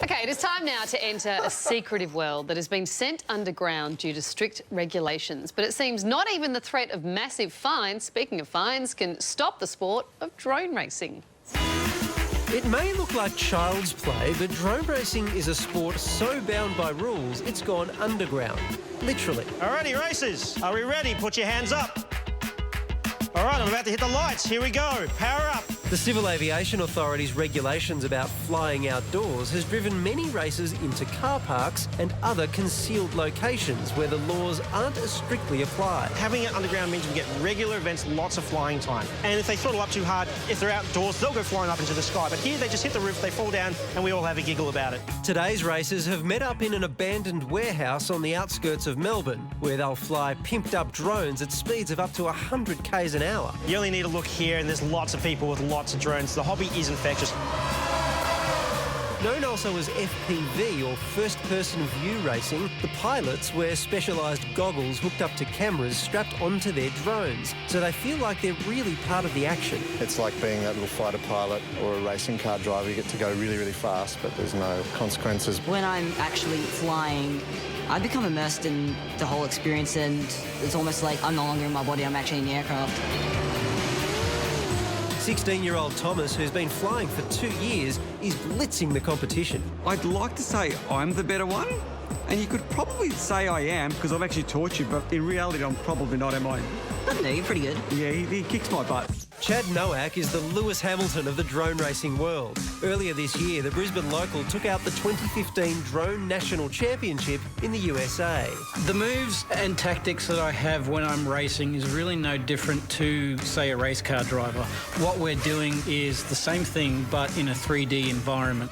OK, it is time now to enter a secretive world that has been sent underground due to strict regulations. But it seems not even the threat of massive fines, speaking of fines, can stop the sport of drone racing. It may look like child's play, but drone racing is a sport so bound by rules, it's gone underground. Literally. Alrighty, racers, are we ready? Put your hands up. All right, I'm about to hit the lights. Here we go. Power up. The Civil Aviation Authority's regulations about flying outdoors has driven many racers into car parks and other concealed locations where the laws aren't as strictly applied. Having it underground means we get regular events, lots of flying time. And if they throttle up too hard, if they're outdoors, they'll go flying up into the sky. But here, they just hit the roof, they fall down, and we all have a giggle about it. Today's racers have met up in an abandoned warehouse on the outskirts of Melbourne, where they'll fly pimped-up drones at speeds of up to 100 k's an hour. You only need to look here, and there's lots of people with lots of drones. The hobby is infectious. Known also as FPV, or first-person view racing, the pilots wear specialised goggles hooked up to cameras strapped onto their drones, so they feel like they're really part of the action. It's like being that little fighter pilot or a racing car driver. You get to go really, really fast, but there's no consequences. When I'm actually flying, I become immersed in the whole experience, and it's almost like I'm no longer in my body, I'm actually in the aircraft. 16-year-old Thomas, who's been flying for 2 years, is blitzing the competition. I'd like to say I'm the better one, and you could probably say I am because I've actually taught you, but in reality I'm probably not, am I? No, you're pretty good. Yeah, he kicks my butt. Chad Nowak is the Lewis Hamilton of the drone racing world. Earlier this year, the Brisbane local took out the 2015 Drone National Championship in the USA. The moves and tactics that I have when I'm racing is really no different to, say, a race car driver. What we're doing is the same thing, but in a 3D environment.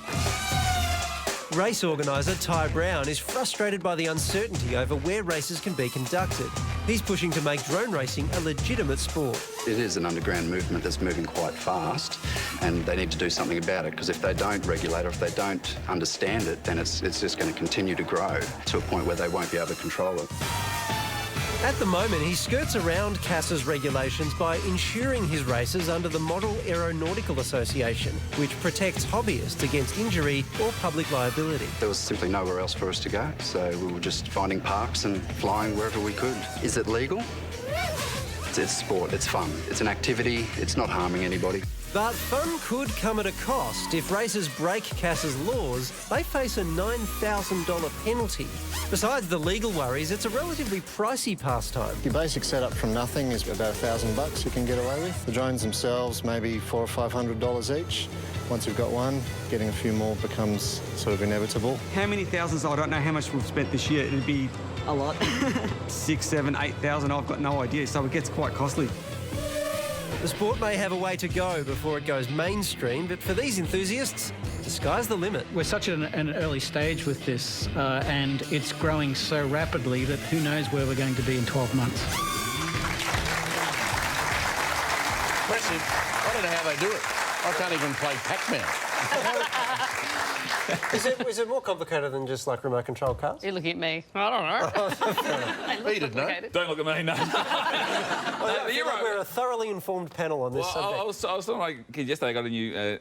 Race organiser Ty Brown is frustrated by the uncertainty over where races can be conducted. He's pushing to make drone racing a legitimate sport. It is an underground movement that's moving quite fast, and they need to do something about it, because if they don't regulate or if they don't understand it, then it's just going to continue to grow to a point where they won't be able to control it. At the moment, he skirts around CASA's regulations by insuring his races under the Model Aeronautical Association, which protects hobbyists against injury or public liability. There was simply nowhere else for us to go, so we were just finding parks and flying wherever we could. Is it legal? It's sport, it's fun, it's an activity, it's not harming anybody. But fun could come at a cost. If racers break CASA's laws, they face a $9,000 penalty. Besides the legal worries, it's a relatively pricey pastime. Your basic setup from nothing is about $1,000 you can get away with. The drones themselves, maybe $400 or $500 each. Once you've got one, getting a few more becomes sort of inevitable. How many thousands? I don't know how much we've spent this year. It'd be A lot. 6, 7, 8,000. I've got no idea, so it gets quite costly. The sport may have a way to go before it goes mainstream, but for these enthusiasts, the sky's the limit. We're such at an early stage with this, and it's growing so rapidly that who knows where we're going to be in 12 months. Impressive. I don't know how they do it. I can't even play Pac-Man. Is it more complicated than just like remote control cars? You're looking at me. I don't know. He didn't know. Don't look at me, no. You're right. We're a thoroughly informed panel on this subject. I was telling my kid yesterday, I got a new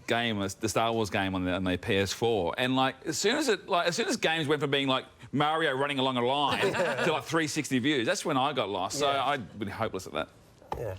game, the Star Wars game on the PS4, and like as soon as games went from being like Mario running along a line to like 360 views, that's when I got lost. So I'd been hopeless at that. Yeah.